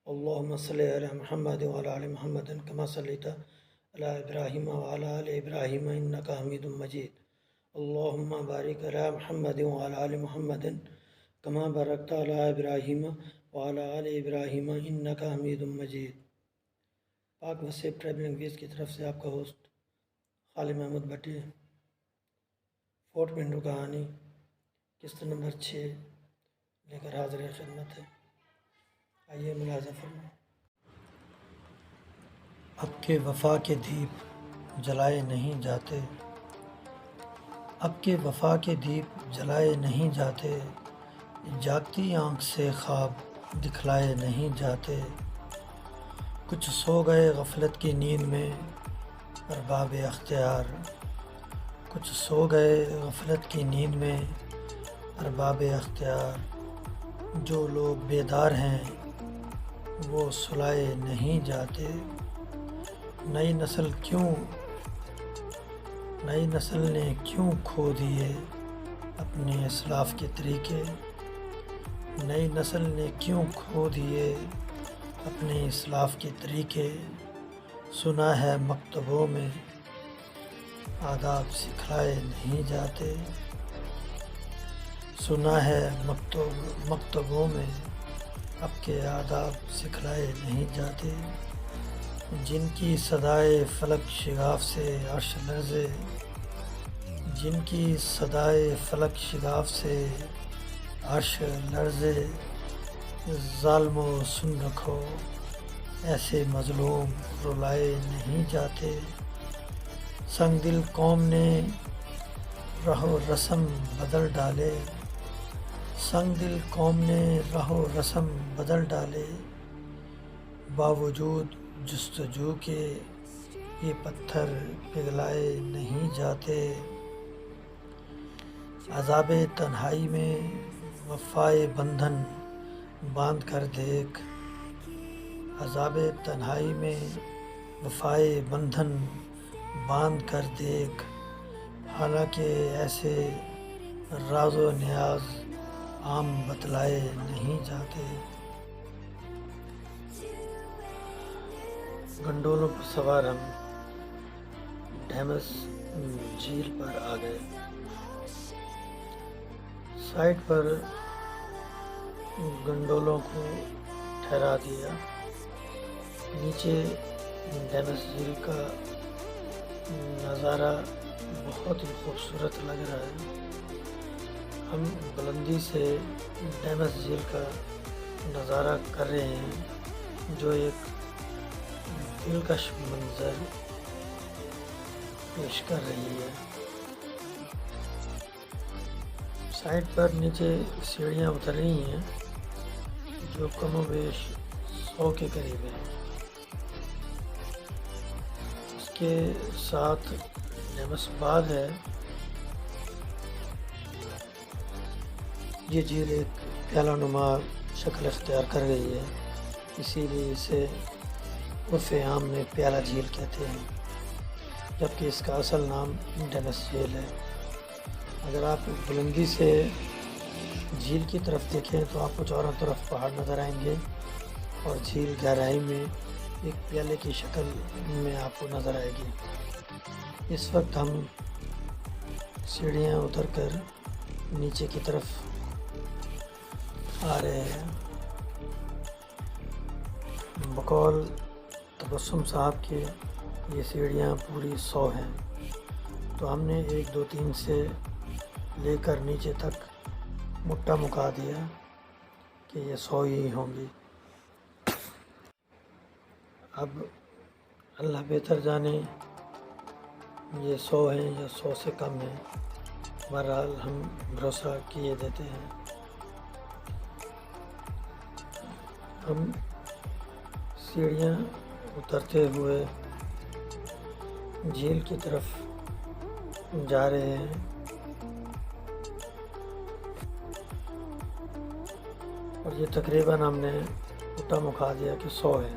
اللهم صل على محمد وعلى آل محمد كما صليت على إبراهيم وعلى آل إبراهيم إنك حميد مجيد. اللهم بارك على محمد وعلى آل محمد كما باركت على إبراهيم وعلى آل إبراهيم إنك حميد مجيد. پاک وسیع ٹریول انگویز کی طرف سے آپ کا ہوسٹ خالد محمود بٹی، فورٹ پنڈو کہانی قسط نمبر 6 لے کر حاضر خدمت ہے. آئیے ملاحظہ فرمائیں. اب کے وفا کے دیپ جلائے نہیں جاتے، اب کے وفا کے دیپ جلائے نہیں جاتے، جاگتی آنکھ سے خواب دکھلائے نہیں جاتے. کچھ سو گئے غفلت کی نیند میں ارباب اختیار، کچھ سو گئے غفلت کی نیند میں ارباب اختیار. جو لوگ بیدار ہیں وہ سلائے نہیں جاتے. نئی نسل نے کیوں کھو دیے اپنے اسلاف کے طریقے، نئی نسل نے کیوں کھو دیے اپنے اسلاف کے طریقے. سنا ہے مکتبوں میں آداب سکھلائے نہیں جاتے، سنا ہے مکتبوں میں اب کے آداب سکھلائے نہیں جاتے. جن کی صدائے فلک شگاف سے عرش لرزے، جن کی صدائے فلک شگاف سے عرش لرزے. ظالمو سن رکھو ایسے مظلوم رلائے نہیں جاتے. سنگ دل قوم نے رہ و رسم بدل ڈالے، سنگ دل قوم نے رہ و رسم بدل ڈالے. باوجود جستجو کے یہ پتھر پگھلائے نہیں جاتے. عذاب تنہائی میں وفائے بندھن باندھ کر دیکھ، عذاب تنہائی میں وفائے بندھن باندھ کر دیکھ. حالانکہ ایسے راز و نیاز عام بتلائے نہیں جاتے. گنڈولوں پر سوار ہم ڈیمس جھیل پر آ گئے. سائٹ پر گنڈولوں کو ٹھہرا دیا. نیچے ڈیمس جھیل کا نظارہ بہت ہی خوبصورت لگ رہا ہے. ہم بلندی سے ڈیمس جھیل کا نظارہ کر رہے ہیں جو ایک دلکش منظر پیش کر رہی ہے. سائٹ پر نیچے سیڑھیاں اتر رہی ہیں جو کم و بیش 100 کے قریب ہیں. اس کے ساتھ ڈیمس باغ ہے. یہ جھیل ایک پیالہ نما شکل اختیار کر گئی ہے، اسی لیے اسے عرف عام میں پیالہ جھیل کہتے ہیں، جبکہ اس کا اصل نام ڈیمس جھیل ہے. اگر آپ بلندی سے جھیل کی طرف دیکھیں تو آپ کو چاروں طرف پہاڑ نظر آئیں گے اور جھیل گہرائی میں ایک پیالے کی شکل میں آپ کو نظر آئے گی. اس وقت ہم سیڑھیاں اتر کر نیچے کی طرف آ رہے ہیں. بقول تبسم صاحب کے یہ سیڑھیاں پوری 100 ہیں، تو ہم نے 1 2 3 سے لے کر نیچے تک مٹا مکا دیا کہ یہ 100 ہی ہوں گی. اب اللہ بہتر جانے یہ 100 ہیں یا 100 سے کم ہیں. بہرحال ہم بھروسہ کیے دیتے ہیں. ہم سیڑھیاں اترتے ہوئے جھیل کی طرف جا رہے ہیں. اور یہ تقریباً ہم نے مٹا مکا دیا کہ 100 ہے.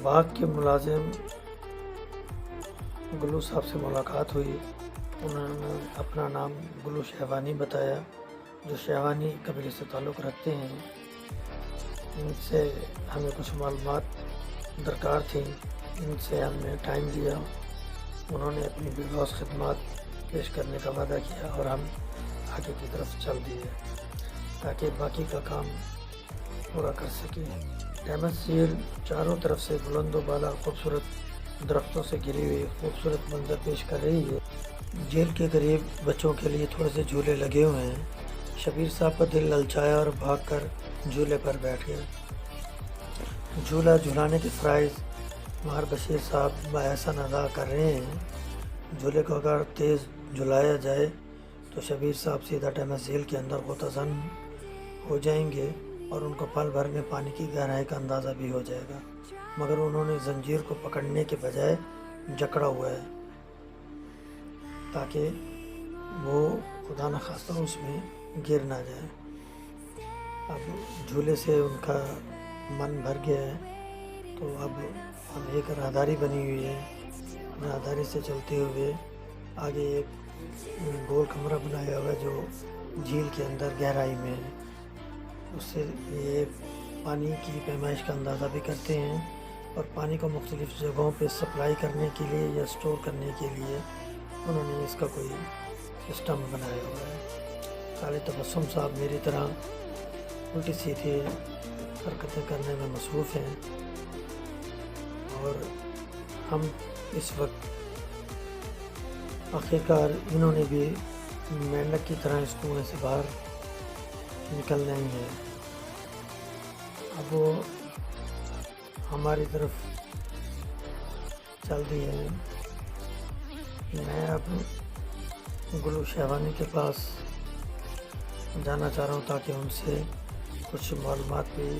باغ کے ملازم گلو صاحب سے ملاقات ہوئی. انہوں نے اپنا نام گلو شہوانی بتایا، جو شہوانی قبیلے سے تعلق رکھتے ہیں. ان سے ہمیں کچھ معلومات درکار تھیں، ان سے ہم نے ٹائم لیا، انہوں نے اپنی بےلوث خدمات پیش کرنے کا وعدہ کیا اور ہم آگے کی طرف چل دیے تاکہ باقی کا کام پورا کر سکیں۔ ڈیمس جھیل چاروں طرف سے بلند و بالا خوبصورت درختوں سے گھری ہوئی خوبصورت منظر پیش کر رہی ہے۔ جھیل کے قریب بچوں کے لیے تھوڑے سے جھولے لگے ہوئے ہیں۔ شبیر صاحب کا دل للچایا اور بھاگ کر جھولے پر بیٹھ گئے۔ جھولا جھلانے کے فرائض ماہر بشیر صاحب باحسن ادا کر رہے ہیں۔ جھولے کو اگر تیز جھلایا جائے تو شبیر صاحب سیدھا ڈیمس جھیل کے اندر غوطہ زن ہو جائیں گے اور ان کو پل بھر میں پانی کی گہرائی کا اندازہ بھی ہو جائے گا، مگر انہوں نے زنجیر کو پکڑنے کے بجائے جکڑا ہوا ہے تاکہ وہ خدا نخواستہ اس میں گر نہ جائے۔ اب جھولے سے ان کا من بھر گیا ہے تو اب ایک راہداری بنی ہوئی ہے، راہداری سے چلتے ہوئے آگے ایک گول کمرہ بنایا ہوا ہے جو جھیل کے اندر گہرائی میں ہے، اس سے یہ پانی کی پیمائش کا اندازہ بھی کرتے ہیں اور پانی کو مختلف جگہوں پہ سپلائی کرنے کے لیے یا سٹور کرنے کے لیے انہوں نے اس کا کوئی سسٹم بنایا ہوا ہے۔ خالد تبسم صاحب میری طرح الٹی سیدھی حرکتیں کرنے میں مصروف ہیں اور ہم اس وقت آخرکار انہوں نے بھی مینڈک کی طرح اس کنویں سے باہر نکلنا ہی ہے۔ اب وہ ہماری طرف چل دی ہے۔ میں اب گلو شہوانی کے پاس جانا چاہ رہا ہوں تاکہ ان سے کچھ معلومات بھی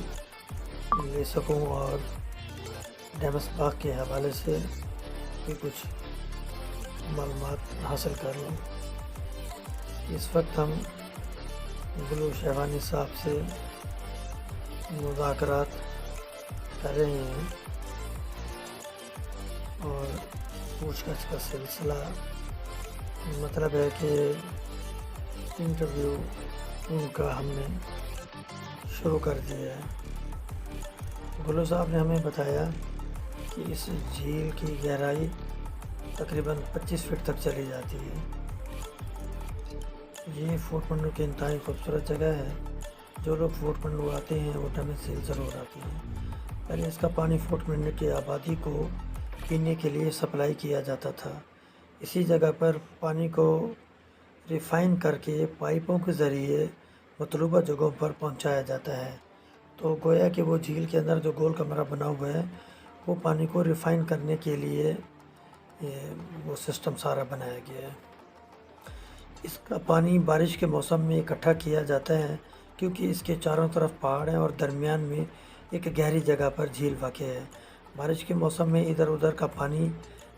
لے سکوں اور ڈیمس باغ کے حوالے سے بھی کچھ معلومات حاصل کر لوں۔ اس وقت ہم گلو شہوانی صاحب سے مذاکرات کر رہے ہیں اور پوچھ گچھ کا سلسلہ مطلب ہے کہ انٹرویو ان کا ہم نے شروع کر دیا ہے۔ گلو صاحب نے ہمیں بتایا کہ اس جھیل کی گہرائی تقریباً 25 فٹ تک چلی جاتی ہے۔ یہ فورٹ منڈو کی انتہائی خوبصورت جگہ ہے۔ جو لوگ فورٹ منڈو آتے ہیں وہ ڈیمس جھیل ضرور آتے ہیں۔ پہلے اس کا پانی فورٹ منڈو کی آبادی کو پینے کے لیے سپلائی کیا جاتا تھا۔ اسی جگہ پر پانی کو ریفائن کر کے پائپوں کے ذریعے مطلوبہ جگہوں پر پہنچایا جاتا ہے۔ تو گویا کہ وہ جھیل کے اندر جو گول کمرہ بنا ہوا ہے وہ پانی کو ریفائن کرنے کے لیے وہ سسٹم سارا بنایا گیا ہے۔ اس کا پانی بارش کے موسم میں اکٹھا کیا جاتا ہے کیونکہ اس کے چاروں طرف پہاڑ ہیں اور درمیان میں ایک گہری جگہ پر جھیل واقع ہے۔ بارش کے موسم میں ادھر ادھر کا پانی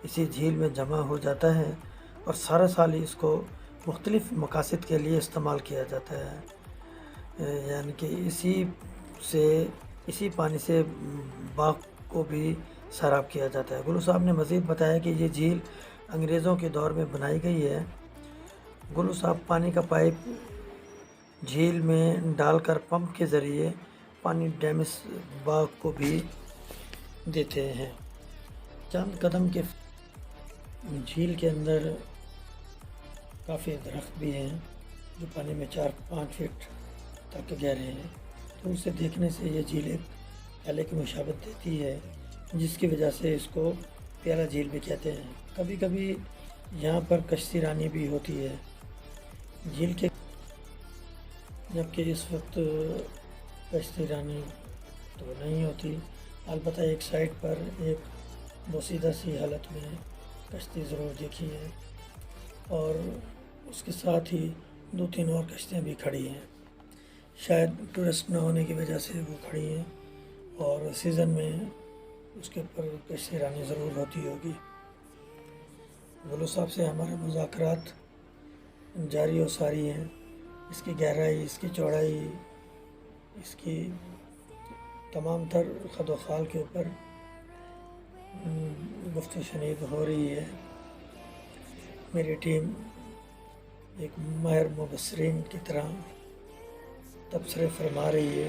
اسی جھیل میں جمع ہو جاتا ہے اور سارا سال اس کو مختلف مقاصد کے لیے استعمال کیا جاتا ہے، یعنی کہ اسی پانی سے باغ کو بھی سیراب کیا جاتا ہے۔ گلو صاحب نے مزید بتایا کہ یہ جھیل انگریزوں کے دور میں بنائی گئی ہے۔ گلو صاحب پانی کا پائپ جھیل میں ڈال کر پمپ کے ذریعے پانی ڈیمس باغ کو بھی دیتے ہیں۔ چند قدم کے جھیل کے اندر کافی درخت بھی ہیں جو پانی میں 4-5 فٹ تک گہرے ہیں۔ دور سے دیکھنے سے یہ جھیل ایک پیالے کی مشابہت دیتی ہے جس کی وجہ سے اس کو پیالہ جھیل بھی کہتے ہیں۔ کبھی کبھی یہاں پر کشتی رانی بھی ہوتی ہے جھیل کے، جبکہ اس وقت کشتی رانی تو نہیں ہوتی، البتہ ایک سائٹ پر ایک بوسیدہ سی حالت میں کشتی ضرور دیکھی ہے اور اس کے ساتھ ہی 2-3 اور کشتیاں بھی کھڑی ہیں۔ شاید ٹورسٹ نہ ہونے کی وجہ سے وہ کھڑی ہیں اور سیزن میں اس کے اوپر کشتی رانی ضرور ہوتی ہوگی۔ گلو صاحب سے ہمارے مذاکرات جاری و ساری ہیں۔ اس کی گہرائی، اس کی چوڑائی، اس کی تمام تر خد و خال کے اوپر گفت و شنید ہو رہی ہے۔ میری ٹیم ایک ماہر مبصرین کی طرح تبصرے فرما رہی ہے